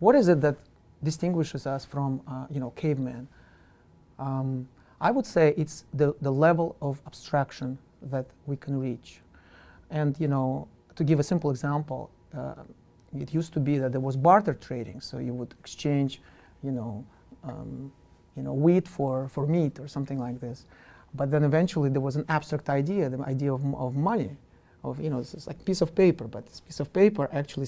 what is it that distinguishes us from cavemen? I would say it's the level of abstraction that we can reach. And to give a simple example, it used to be that there was barter trading, so you would exchange wheat for meat or something like this. But then eventually there was an abstract idea, the idea of money, it's like a piece of paper, but this piece of paper actually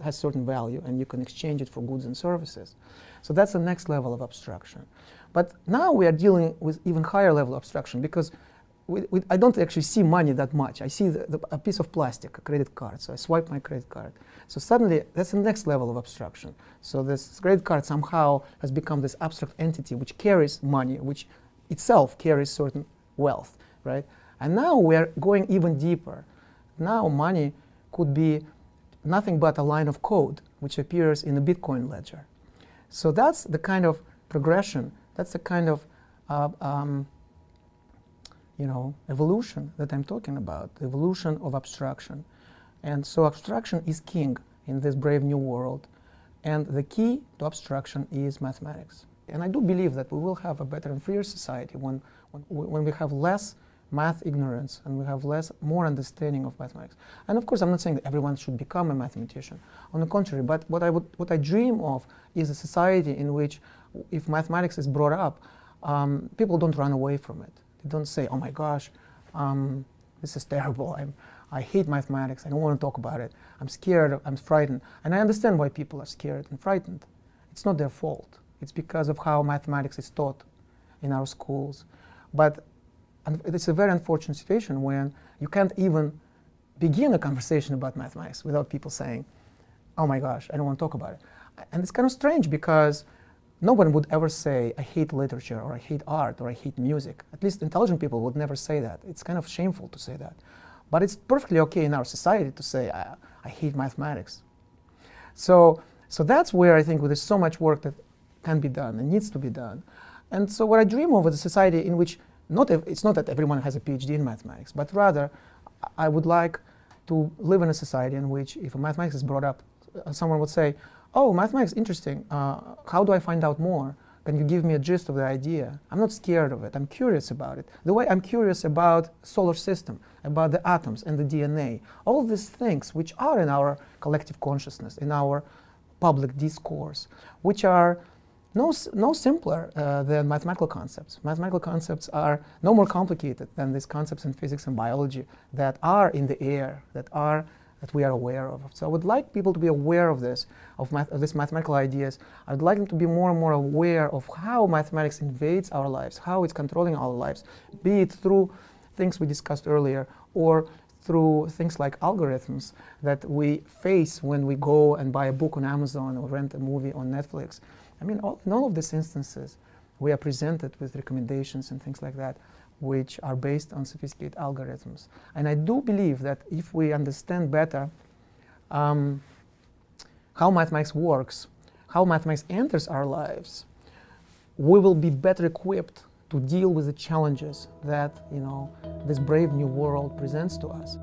has certain value, and you can exchange it for goods and services. So that's the next level of abstraction. But now we are dealing with even higher level of abstraction, because I don't actually see money that much. I see a piece of plastic, a credit card, so I swipe my credit card. So suddenly, that's the next level of abstraction. So this credit card somehow has become this abstract entity which carries money, which itself carries certain wealth, right? And now we're going even deeper. Now money could be nothing but a line of code which appears in a Bitcoin ledger. So that's the kind of progression, that's the kind of evolution that I'm talking about, the evolution of abstraction. And so abstraction is king in this brave new world. And the key to abstraction is mathematics. And I do believe that we will have a better and freer society when we have less math ignorance and we have more understanding of mathematics. And of course, I'm not saying that everyone should become a mathematician. On the contrary, but what I dream of is a society in which, if mathematics is brought up, people don't run away from it. They don't say, oh my gosh, this is terrible. I hate mathematics. I don't want to talk about it. I'm scared. I'm frightened. And I understand why people are scared and frightened. It's not their fault. It's because of how mathematics is taught in our schools. But it's a very unfortunate situation when you can't even begin a conversation about mathematics without people saying, oh my gosh, I don't want to talk about it. And it's kind of strange, because no one would ever say, I hate literature, or I hate art, or I hate music. At least intelligent people would never say that. It's kind of shameful to say that. But it's perfectly okay in our society to say, I hate mathematics. So that's where I think there's so much work that can be done and needs to be done. And so what I dream of is a society in which it's not that everyone has a PhD in mathematics, but rather I would like to live in a society in which, if a mathematics is brought up, someone would say, oh, mathematics is interesting. How do I find out more? Can you give me a gist of the idea? I'm not scared of it. I'm curious about it. The way I'm curious about solar system, about the atoms and the DNA, all these things which are in our collective consciousness, in our public discourse, which are no simpler than mathematical concepts. Mathematical concepts are no more complicated than these concepts in physics and biology that are in the air, that we are aware of. So I would like people to be aware of this, of these mathematical ideas. I would like them to be more and more aware of how mathematics invades our lives, how it's controlling our lives, be it through things we discussed earlier, or through things like algorithms that we face when we go and buy a book on Amazon or rent a movie on Netflix. I mean, in all of these instances, we are presented with recommendations and things like that, which are based on sophisticated algorithms. And I do believe that if we understand better how mathematics works, how mathematics enters our lives, we will be better equipped to deal with the challenges that this brave new world presents to us.